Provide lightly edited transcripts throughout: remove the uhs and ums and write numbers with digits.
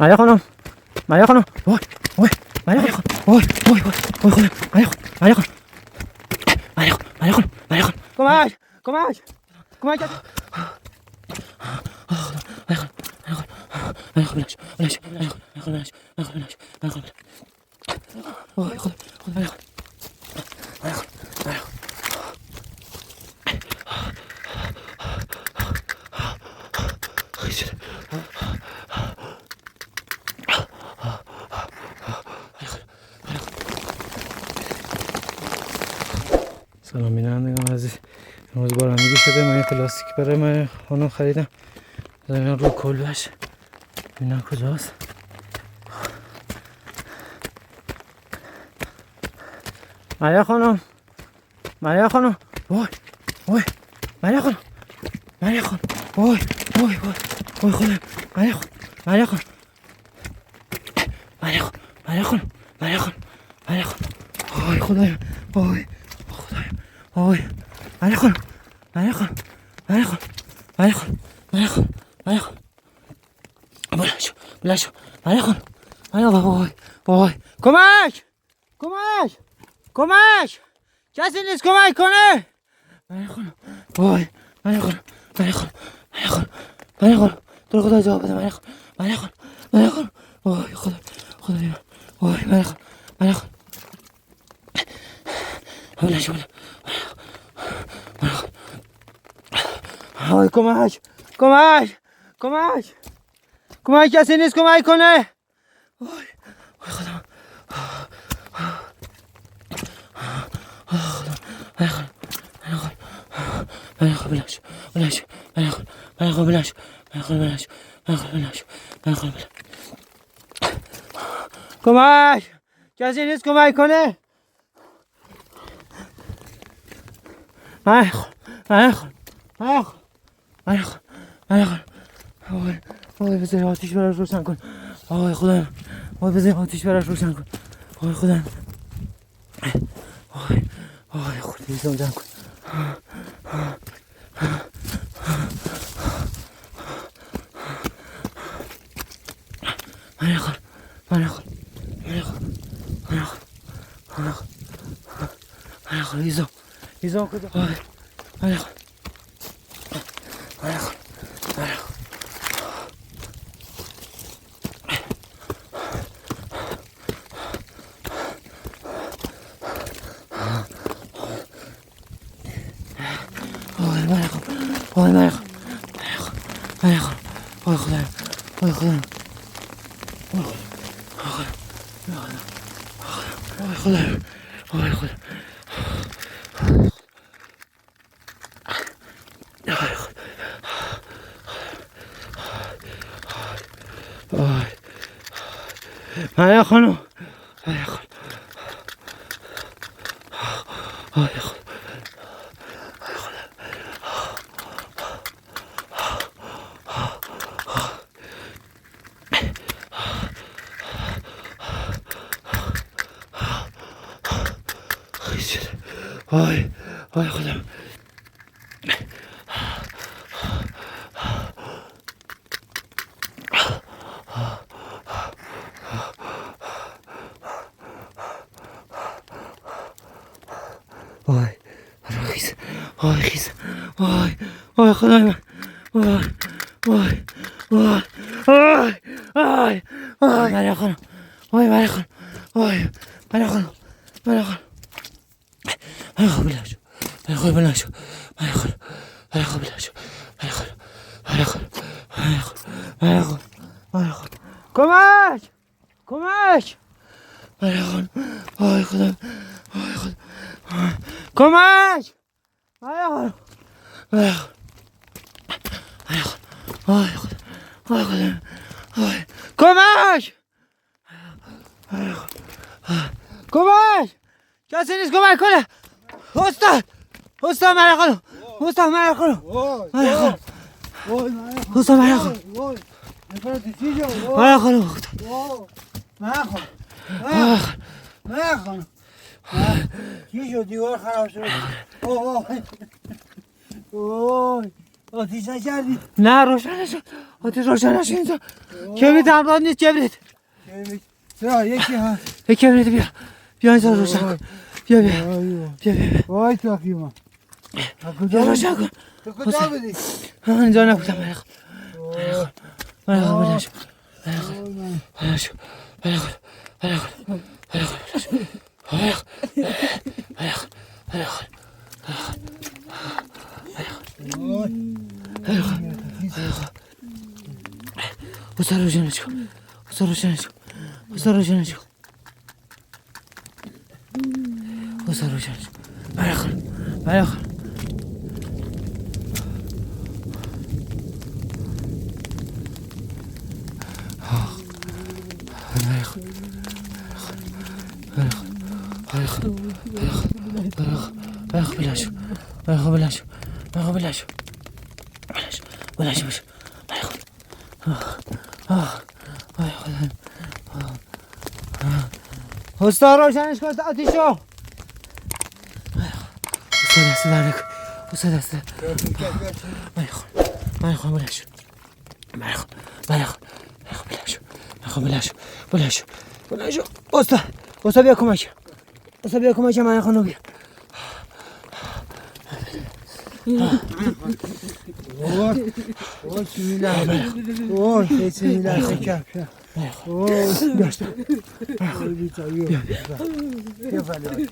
مریم خانم مریم خانم وای وای مریم خانم وای وای وای خودم مریم خانم مریم خانم مریم خانم کمک کمک کمک سلام بینندگان عزیز، امروز بارندگی شده. من یه پلاستیک برای من خانم خریدم، بذارم رو کلبش ببینم کجاست. مریم خانم مریم خانم وای وای مریم خانم مریم خانم وای وای وای وای خودم مریم خانم مریم خانم مریم خانم مریم خانم مریم خانم مریم خانم وای خدایم وای خدایم وای مریم خانم مریم خانم مریم خانم مریم خانم مریم خانم مریم خانم بلند شو مریم خانم مریم وای وای کمک کمک کمک کسی نیست کمک کنه. مریم خانم وای مریم خانم مریم خانم مریم خانم مریم خانم تو رو خدا جواب بده مریم خانم مریم خانم مریم خانم وای خدا خدایا وای مریم خانم مریم خانم بلند شو مریم خانم وای کمک کمک کمک کمک کسی نیست کمک کنه. وای وای خدا مریم خانم بلند شو بلند شو مریم خانم مریم خانم بلند شو مریم خانم بلند شو مریم خانم بلند شو مریم خانم بلند کمک کسی نیست کمک کنه. مریم خانم مریم خانم مریم خانم مریم خانم مریم خانم وای وای بذاری آتیش براش روشن کن. وای خدا وای بذاری آتیش براش روشن کن. وای خدا وای وای خدا بیزم جمع کن. مریم خانم مریم خانم مریم خانم مریم خانم مریم خانم مریم خانم ایزام کجا وای مریم خانم مریم خانم مریم خانم وای مریم خانم وای مریم خانم مریم خانم وای خدا وای خدا وای خدا وای خدا وای مریم خانم مریم خانم وای خدا وای وای خدا وای خیز وای خیز وای وای خدا من وای وای وای وای وای وای مریم خانم وای مریم خانم وای مریم خانم مریم خانم مریم خانم بلند شو مریم خانم بلند شو مریم خانم مریم خانم بلند شو مریم خانم مریم خانم مریم خانم مریم خانم مریم خانم کمک کمک مریم خانم وای خدا وای خدا کمک مریم خانم مریم خانم مریم خانم وای خدا وای خدا وای کمک مریم خانم کمک کسی نیست کمک کنه. استاد استاد مریم خانم استاد مریم خانم مریم خانم استاد مریم خانم مریم خانم مریم خانم چی شد دیوار خراب شد. اوه آتیش نکردی؟ نه روشن نشد. آتیش روشن نشد اینجا. کبریت همراه نیست کبریت. چرا یکی هست؟ یک کبریت بیا. بیا اینجا روشن کن. بیا بیا. بیا بیا. وای تاقیما. بیا روشن کن. تو کجا بودی؟ اینجا نبودم ملخ. ملخ بلنشو. بلنشو. بلنشو. Осторожничко, осторожничко, осторожничко. Осторожничко. Поехали, поехали. Usta روشنش کن آتیشو. Usta دست نکن. Usta دست. من بلنشو. بلنشو. Usta بیا کمک. من خونو بیا. وای سمیلا. وای سمیلا کپ. وای داشت. بیا فریاد.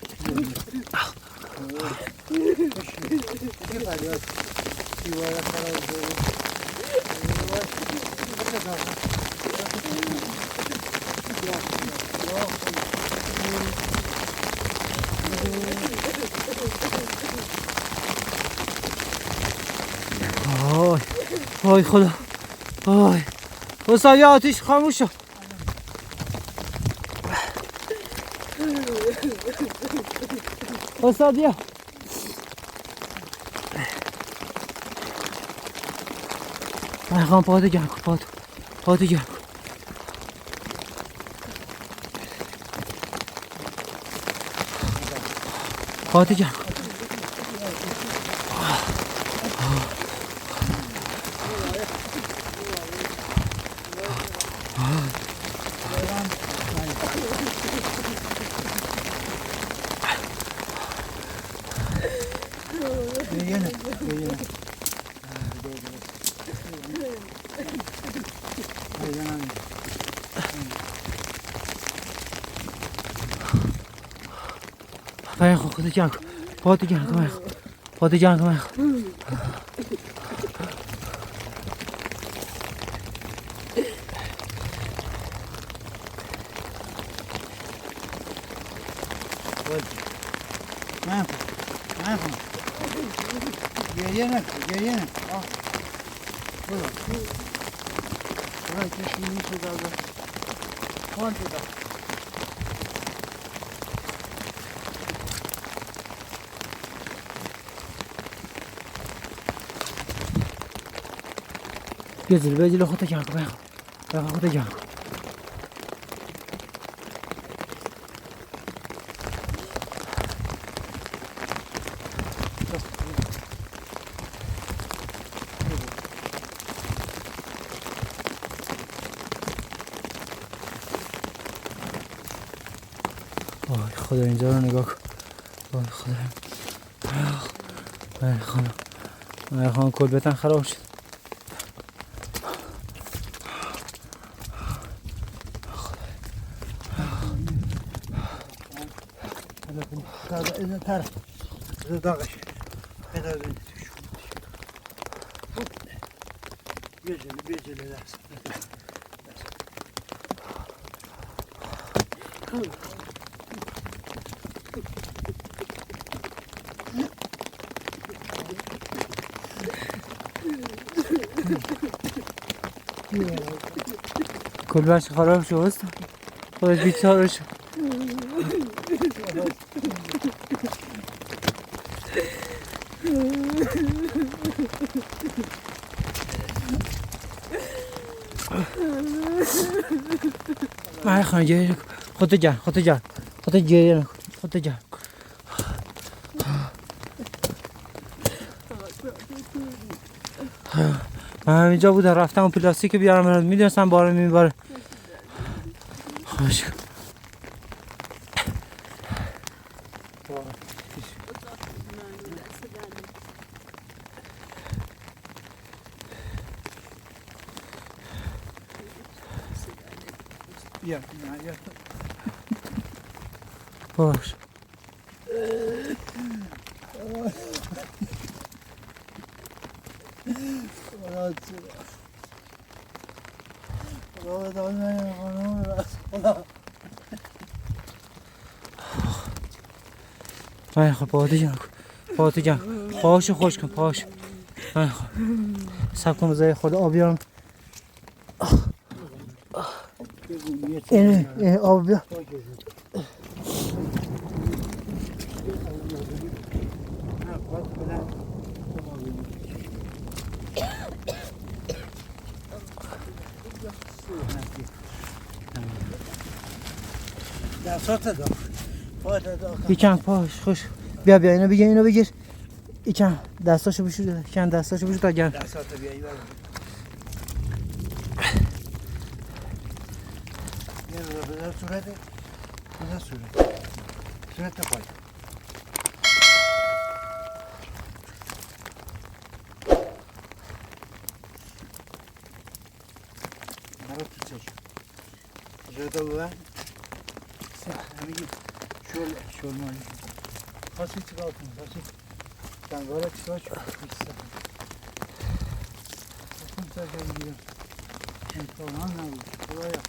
وای خدا. وای. استاد یا آتیش خاموش شد. استاد بیا. من خواهم پاهاتو گرم کن. پاهاتو گرم کن. پاهاتو گرم کن. من خودت جمع کن. پاهاتو جمع کن. پاهاتو جمع کن. گریه نکن. برو کشی میشه داده. خوانده داده. بیا جلو خودت جمع کن. خودت جمع کن. وای خدا اینجا رو نگاه کن. وای خدا. من خانم کلبتن خراب شد. تر داغش بیا جلو دست کلبش خراب شد استاد. خودت بیچاره شد. من خواهم گریه نکن. خودت گریه نکن. خودت جمع کن. من اینجا بودم رفتم اون پلاستیک بیارم میدونستم بارو میباره. خوش بیا باش ای خب پاهاتو جمع پاهاشو خوش کن پاهاشو. ای خب سب کن بذاری خود آب بیارم. اینه آب بیار. یکم پاش خوش. بیا اینو بگیر یکم دستاشو بشور تا گرم. دستاتو بیایی برم بذار صورت پای برو تو چشم صورتو ببر همینگی شل مانی خواستی چیکار کنی خواستی دنگارا چیکار شد خواستم تا جایی بیرم امکان نبود خدایا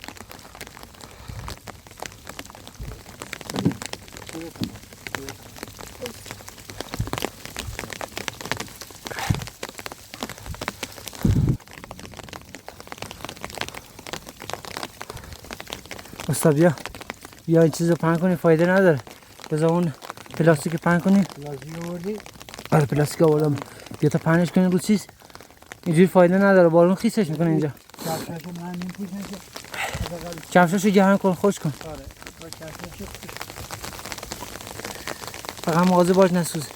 استاد بیا این چیزو پهن کنی فایده نداره. بذار اون پلاستیک پهن کنی. پلاستیک آوردی؟ آره پلاستیک آوردم. بیا تا پهنش کنی رو چیز. اینجوری فایده نداره بارون خیسش میکنه اینجا. کفشاشو من نمیپوشم که کفشاشو گرم کن خوش کن. آره با کفشاشو فقط مواظب باش نسوزه.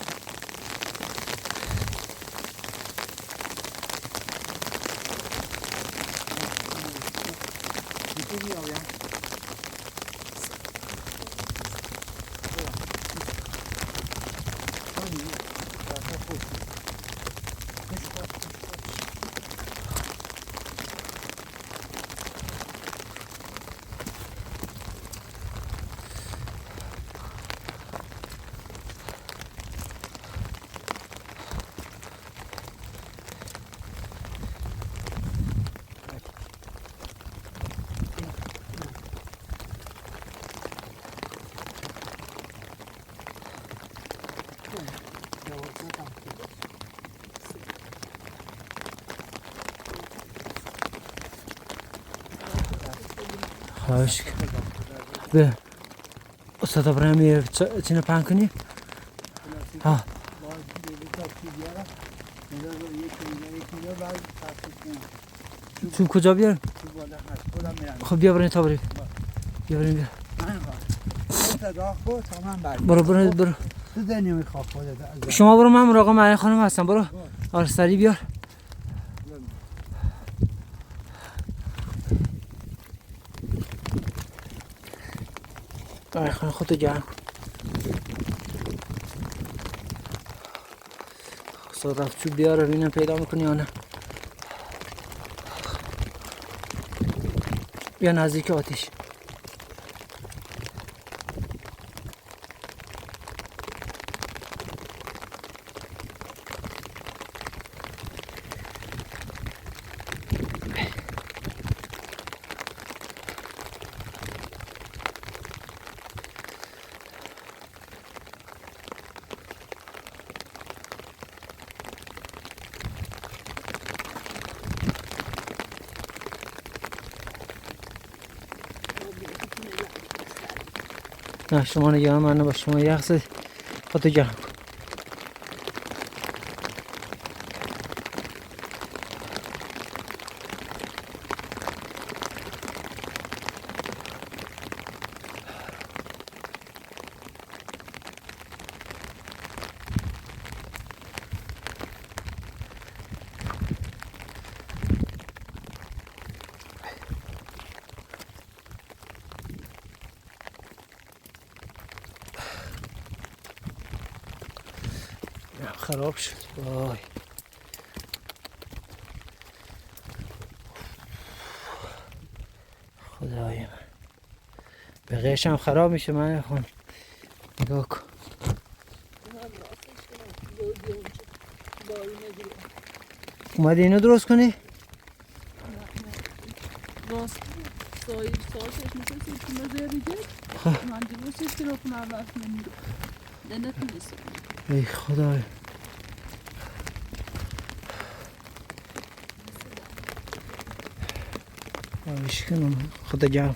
خواهش به استاد ابراهیم یه چینه پهن کنی؟ ها چون کجا بیارم؟ خب بیا بریم تا بریم. بیا بریم برو شما برو من مراقب مریم خانم هستم. برو آره سریع بیار. مریم خانم خودتو گرم کن. استاد رفت چوب بیاره ببینم پیدا میکنی یا نه. بیا نزدیک آتیش. نه شما نگران من نباش. شما یخ زدی خودتو گرم کن. خراب شد. وای خدای من، بقیه‌اش هم خراب میشه. من خون نگاه کن. اومدی اینو درست کنی؟ راست سایش میشه که مزه دیگه من درستش که رو کنم وقت نمیره نتونستم. ای خدای آیش کنم خدا گرم.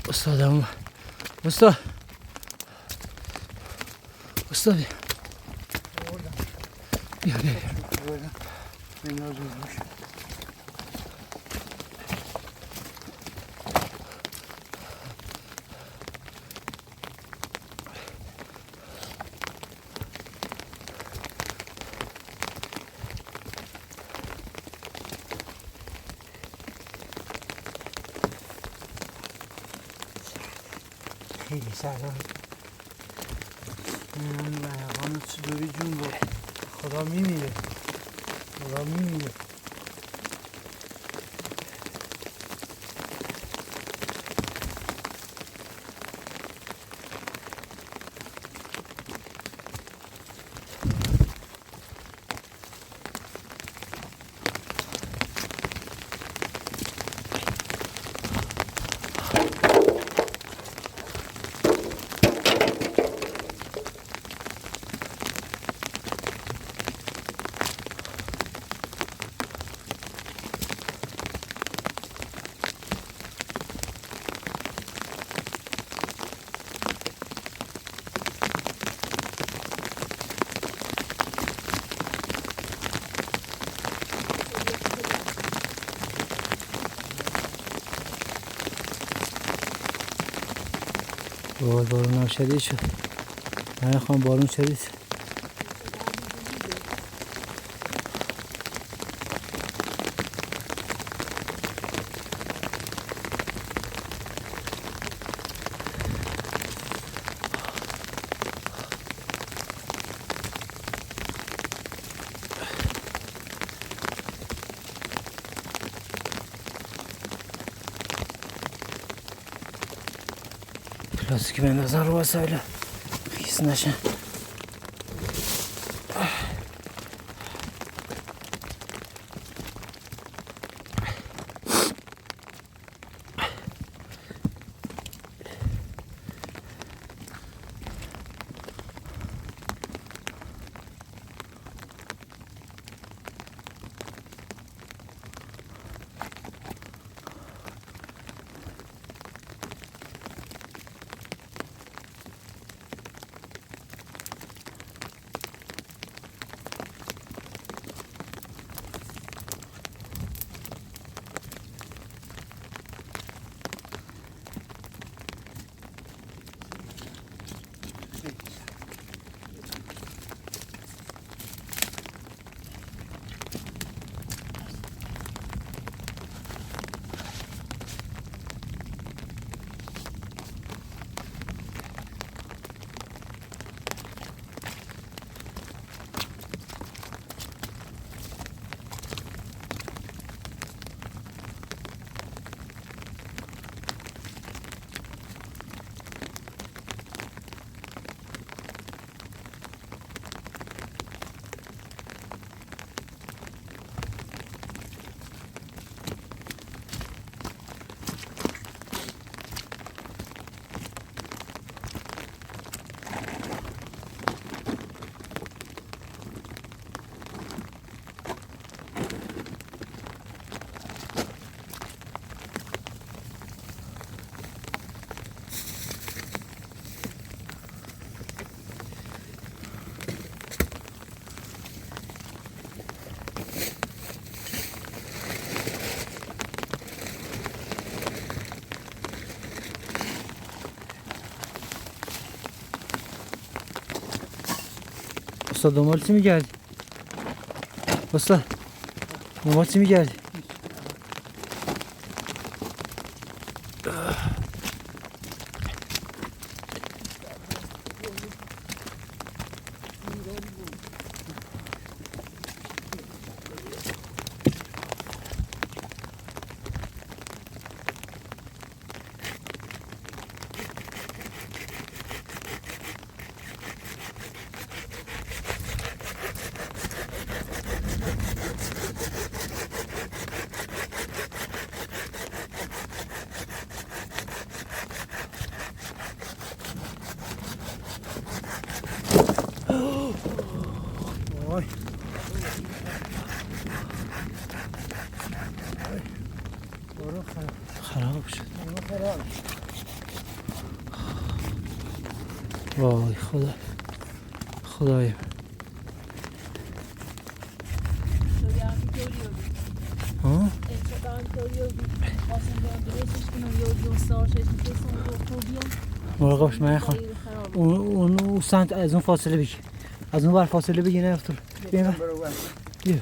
استادم استاد بیا خیلی سلام. من لحقانو چطوری جون بود. خدا میمیره. وای بارون هم شدید شد. من خواهم بارون شدید. پلاستیک بندازن رو وسایل خیس نشن. استاد دنبال چی میگردی؟ استاد دنبال چی میگردی؟ خراب شد. خراب. وای خدا خدایا. ها؟ مراقبش من اون سمت از اون فاصله بگی. از اون بر فاصله بگی نه افتر. بیا بیا.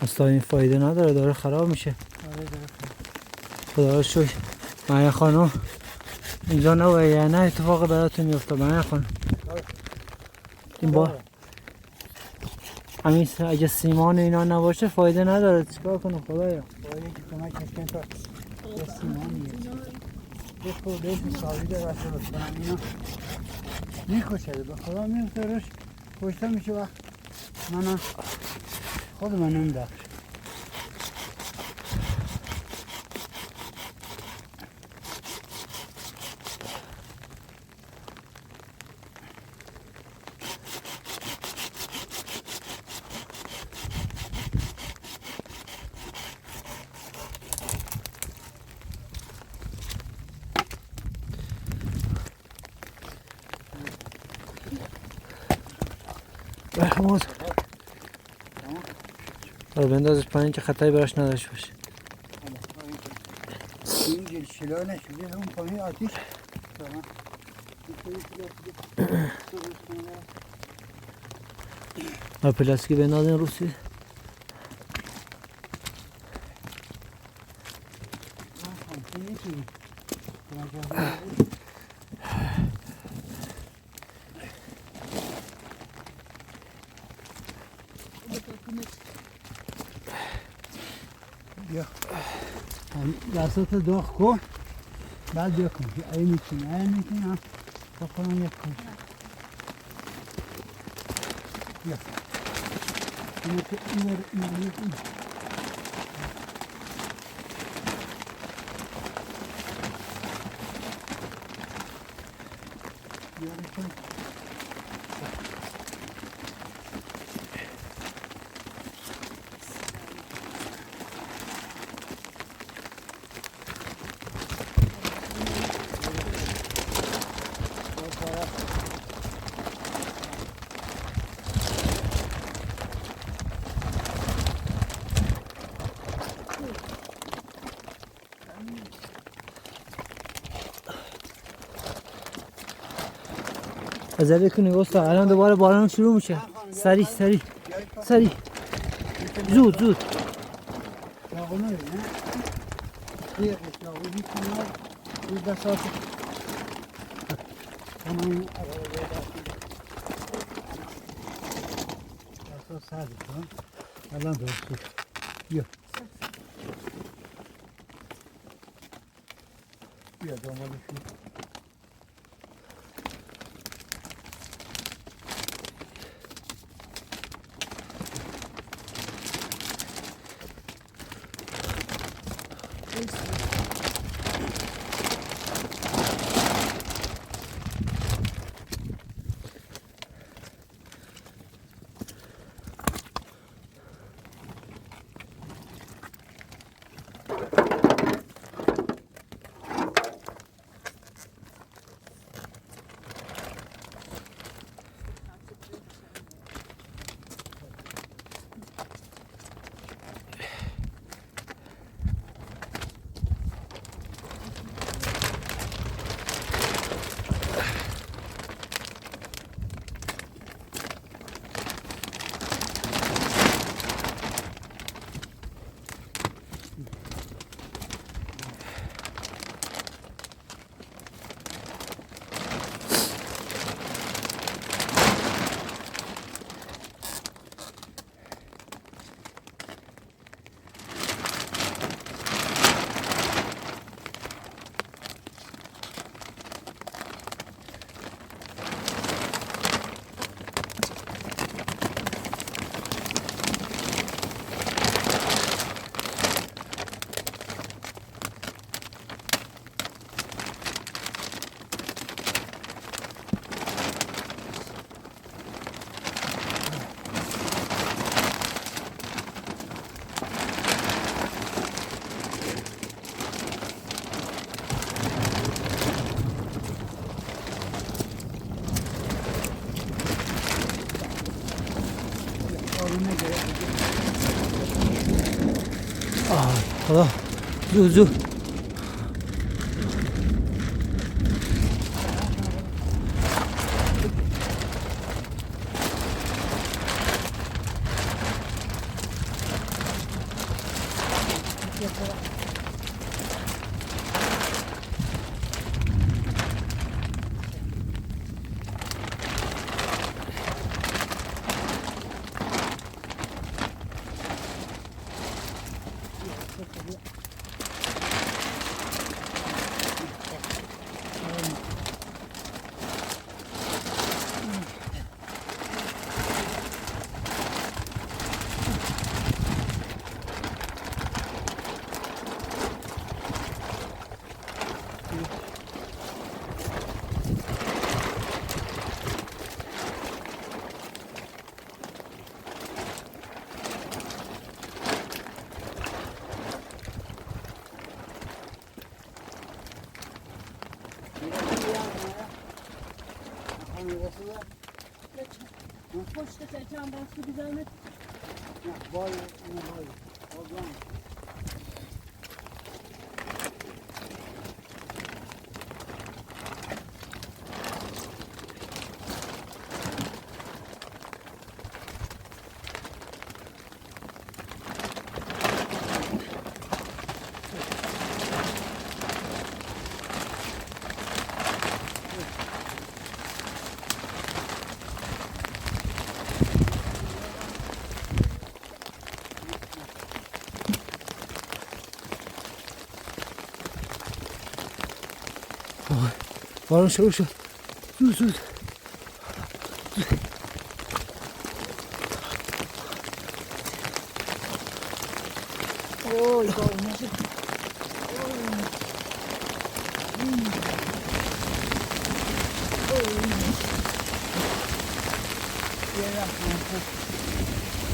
اصلا این فایده نداره، داره خراب میشه. خدا رو شکر. مریم خانم اینجا نباید، یعنی نه اتفاق براتون میفته. مریم خانم این بار همین اگه سیمان اینا نباشه فایده نداره. چیکار کنم خدایا؟ باید که کمکش کن تا سیمانیه. یه خورده سالیده واسه رو کنم اینا میکشه. به خدا میفته روش کشته میشه و من خود من نمیدخش. بخمود رو بندازش پایین که خطایی براش نداشته باشه. این جل شلا نشده اون پایین آتیش پلاستیکی بندازین روسی. بیا دستات داغ کن بعد بیا کن. این میتونی بکنم یک کن. بیا این عجله کنی واسه الان دوباره باران شروع میشه. سریع زود داغونه نه دیگه داغونی کنار روز دستات تمام دستات سرد کن. الان درست بیا دنبالش خدا زو پشت چند بسته بیزنه بارون شروع شد زود اوه بارون شد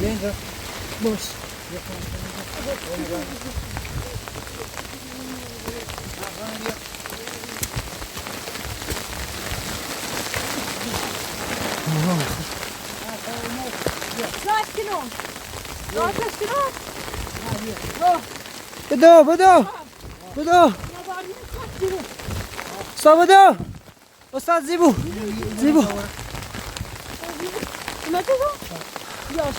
Venga, vos. بدو سابدو استاد زیبو نه تو یاش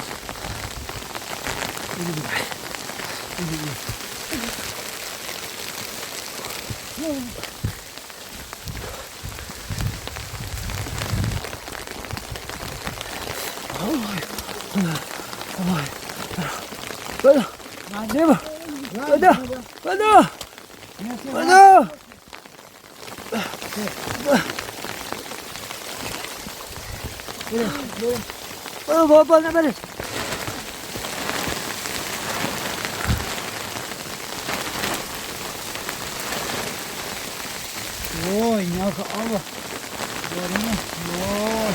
بابا نبره وای نه که آبا بارونه وای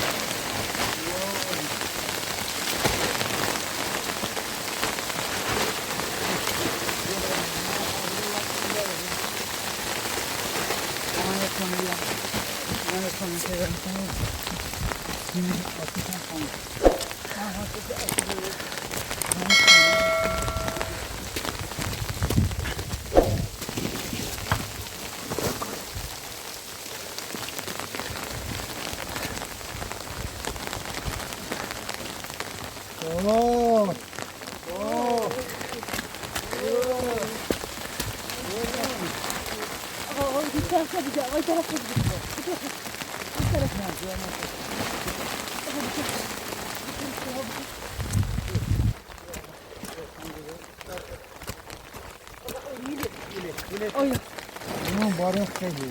Bunun barı şey gibi.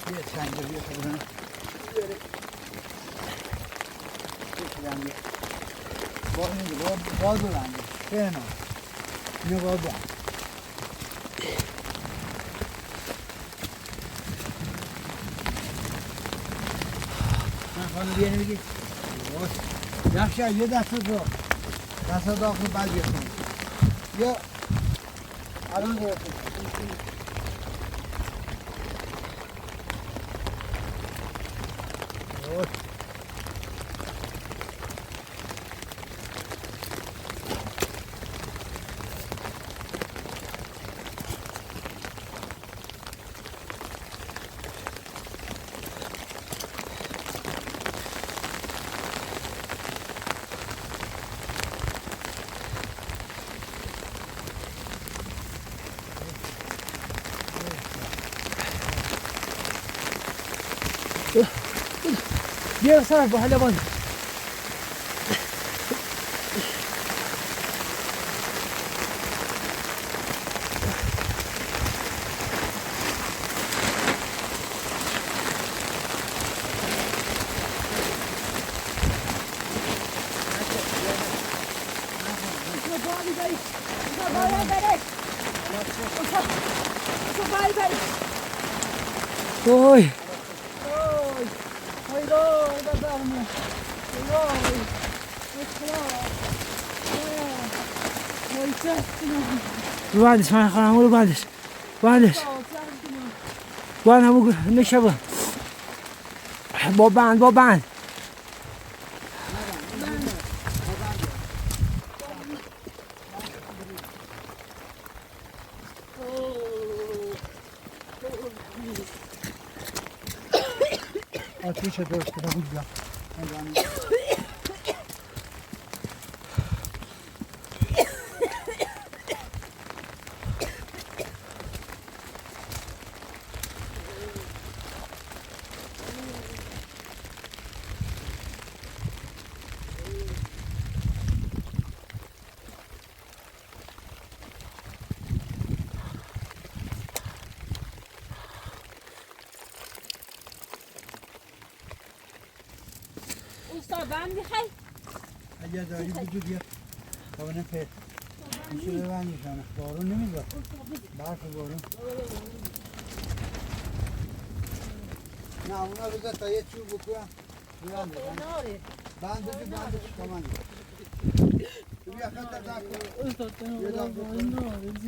Bir sen geliyor buradan. Yani barı lan. Fena. Ne barı? Hani bir yere git. Yaşa ye dası do. Dası do ku bal yesin. Yo. Alın diyor. بیا سر با حالا باید وای رو بندش من خواهم رو بندش بندش بند همون نشه با بند آتیشه درست کنه بود بیا بند میخوای؟ اگه داری بجو بیا کابنه پیر میشه ببندی کنه بارون نمیدار برف بارون نه اونا بذار تا یه چوب بکنم ببنده بندش کمان بیا خطر دار کن یه دار بکن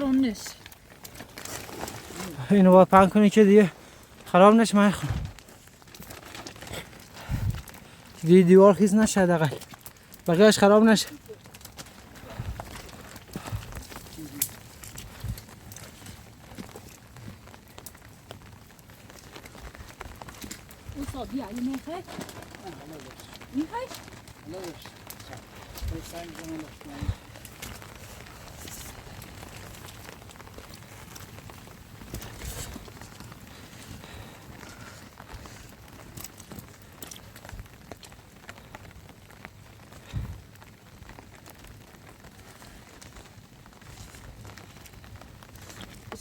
رونش اینو باید پنگ کنی که دیگه خراب نشه من خونم دیوار خیز نشه حداقل بقیهش خراب نشه اوسا بیا اینو میخوای؟ میخوای؟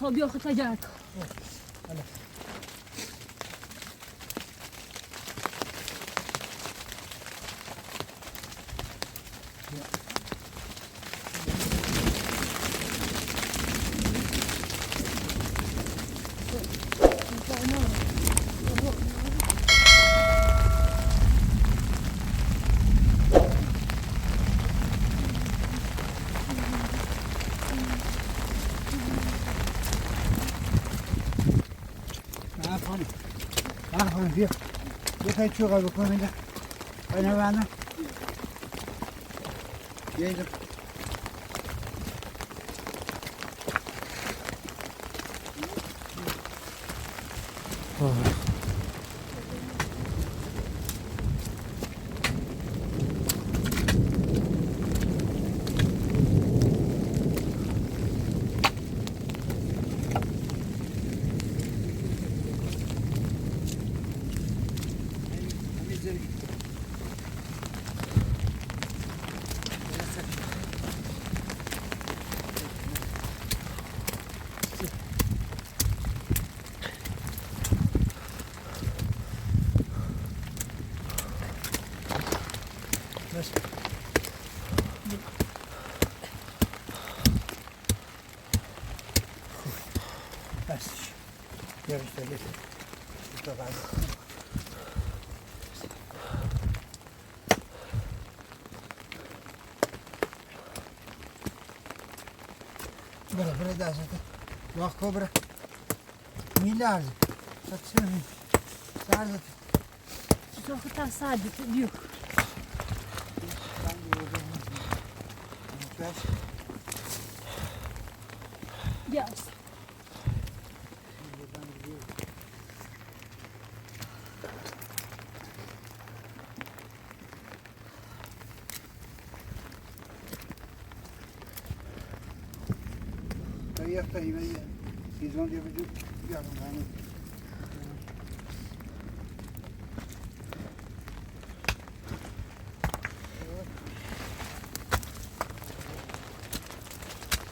اوسا بیا خطا جرک بیا بخوای چوغا بکن میگه اینو بندم بیا اینجا بسش بیارش دلیل تا بعد بره دستت واق کبره میلرزه چه می سرزت چطور خطا ساعتی بیا بیا یه قیمه هیزمان دیگه بجور بیارم همه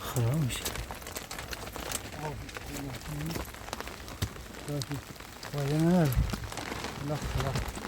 خراب میشه فایده نداره لا خلاص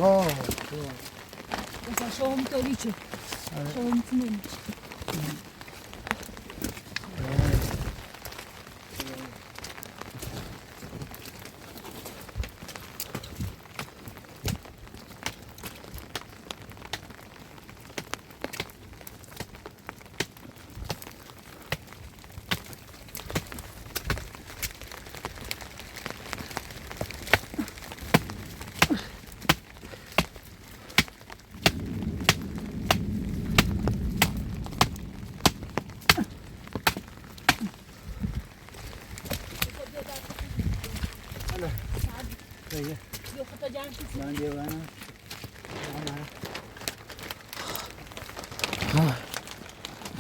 وای مثلا شما میتونی چه؟ شما میتونی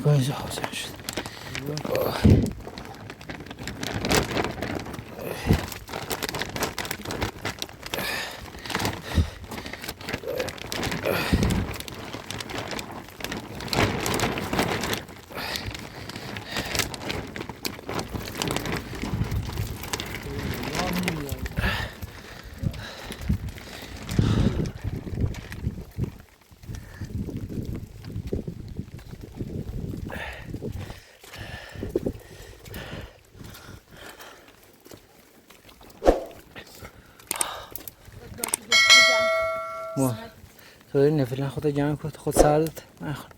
گاز حاضر شد تو نفرین خودت جمع کن خود سردت نخون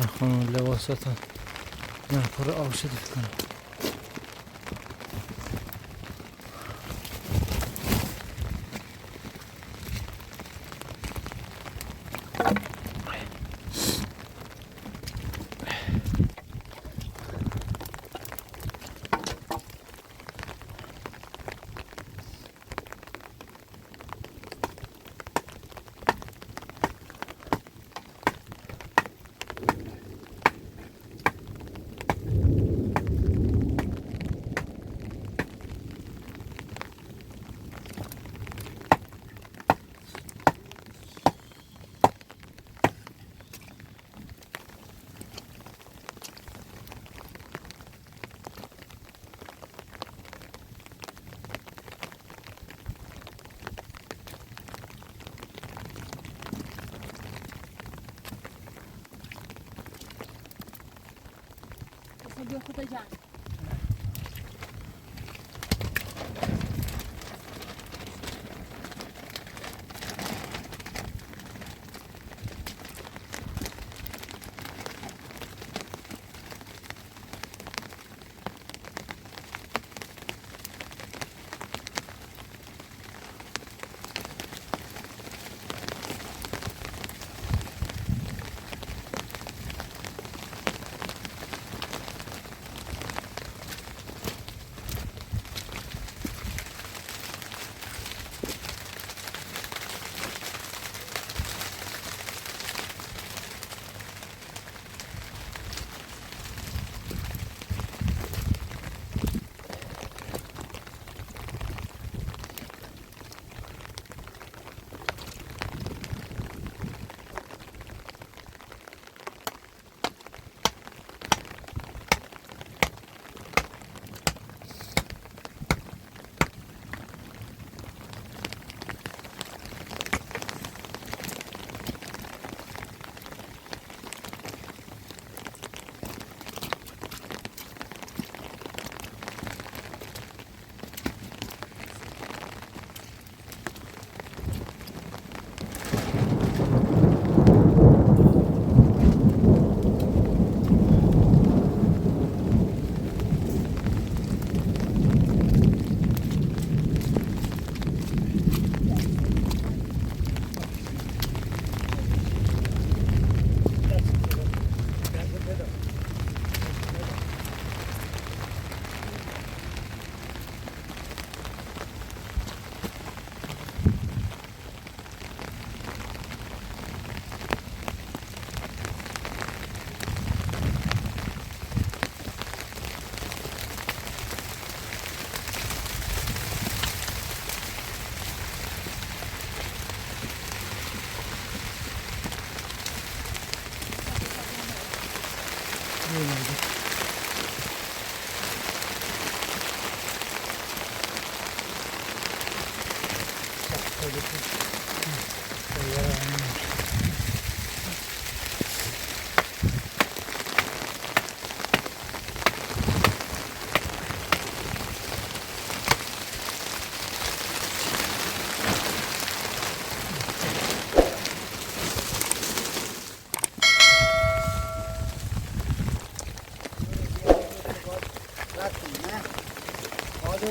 نخون لباساتون نه پر آب شده فکر کنم به خدا جان.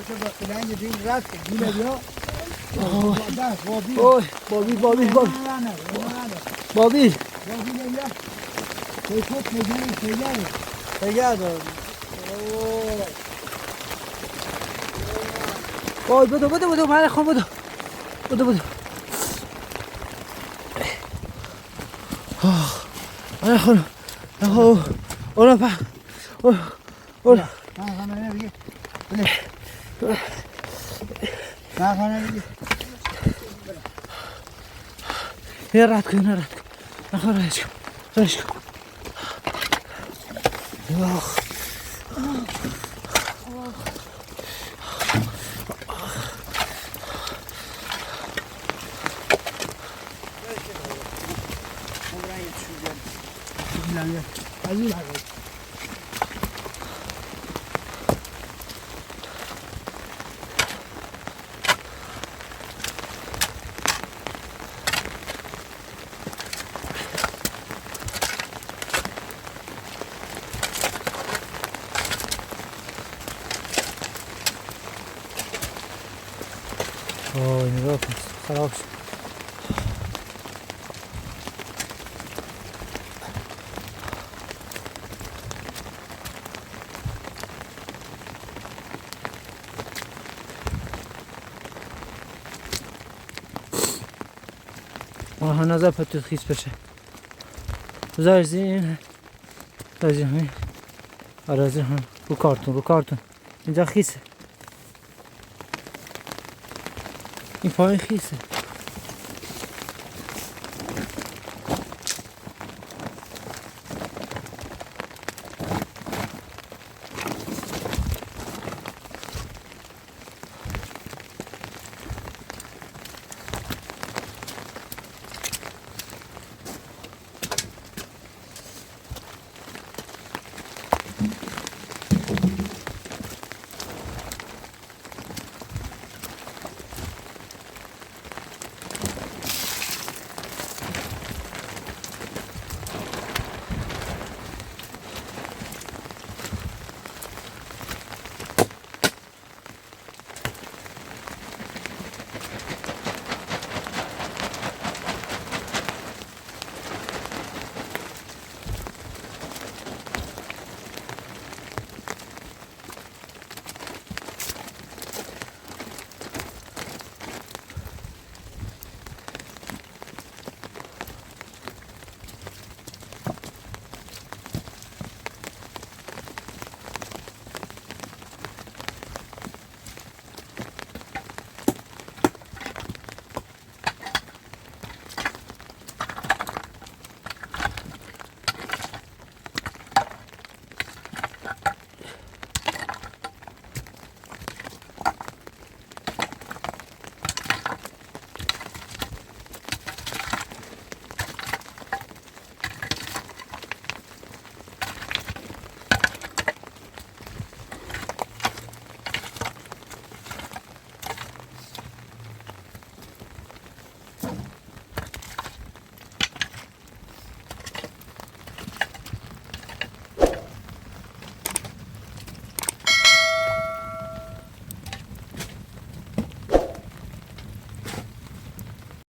که با قلنگ دین رفت گیله بیا اوه بابی بابی بابی بابی بیا کوی خود میگنی پیگه دار اوه بدو من خون بدو من خون اوه پا اوه نه بگی نه بگی یه رد کن نخواه رایش کن نگاه کن خراب شد آها نظر پتوت خیس بشه بذار زین همین آره زین هم رو کارتون اینجا خیسه این پایین خیسه